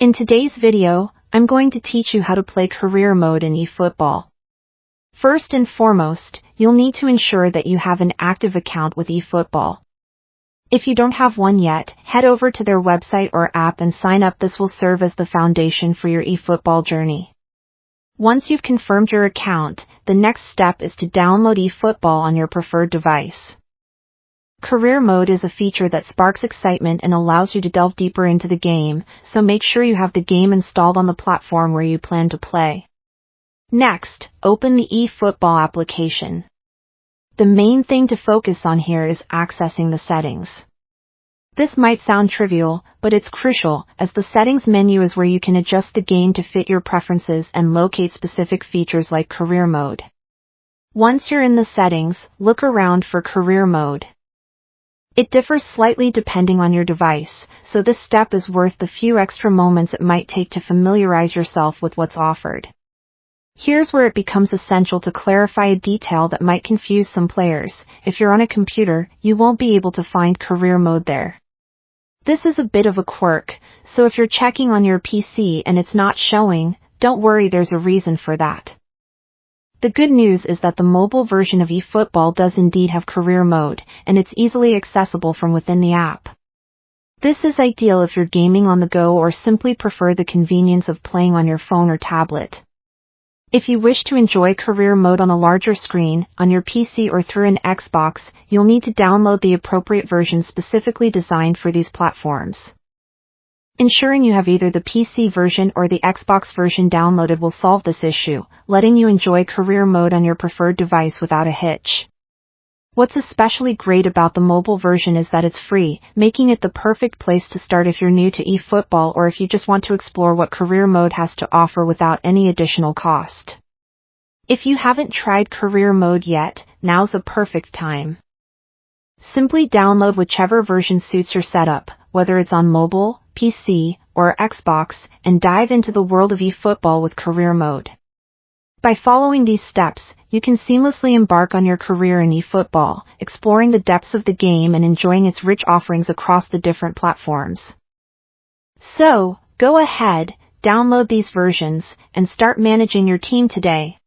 In today's video, I'm going to teach you how to play career mode in eFootball. First and foremost, you'll need to ensure that you have an active account with eFootball. If you don't have one yet, head over to their website or app and sign up. This will serve as the foundation for your eFootball journey. Once you've confirmed your account, the next step is to download eFootball on your preferred device. Career mode is a feature that sparks excitement and allows you to delve deeper into the game, so make sure you have the game installed on the platform where you plan to play. Next, open the eFootball application. The main thing to focus on here is accessing the settings. This might sound trivial, but it's crucial, as the settings menu is where you can adjust the game to fit your preferences and locate specific features like career mode. Once you're in the settings, look around for career mode. It differs slightly depending on your device, so this step is worth the few extra moments it might take to familiarize yourself with what's offered. Here's where it becomes essential to clarify a detail that might confuse some players. If you're on a computer, you won't be able to find career mode there. This is a bit of a quirk, so if you're checking on your PC and it's not showing, don't worry, there's a reason for that. The good news is that the mobile version of eFootball does indeed have career mode, and it's easily accessible from within the app. This is ideal if you're gaming on the go or simply prefer the convenience of playing on your phone or tablet. If you wish to enjoy career mode on a larger screen, on your PC or through an Xbox, you'll need to download the appropriate version specifically designed for these platforms. Ensuring you have either the PC version or the Xbox version downloaded will solve this issue, letting you enjoy career mode on your preferred device without a hitch. What's especially great about the mobile version is that it's free, making it the perfect place to start if you're new to eFootball or if you just want to explore what career mode has to offer without any additional cost. If you haven't tried career mode yet, now's a perfect time. Simply download whichever version suits your setup, whether it's on mobile, PC, or Xbox, and dive into the world of eFootball with career mode. By following these steps, you can seamlessly embark on your career in eFootball, exploring the depths of the game and enjoying its rich offerings across the different platforms. So, go ahead, download these versions, and start managing your team today.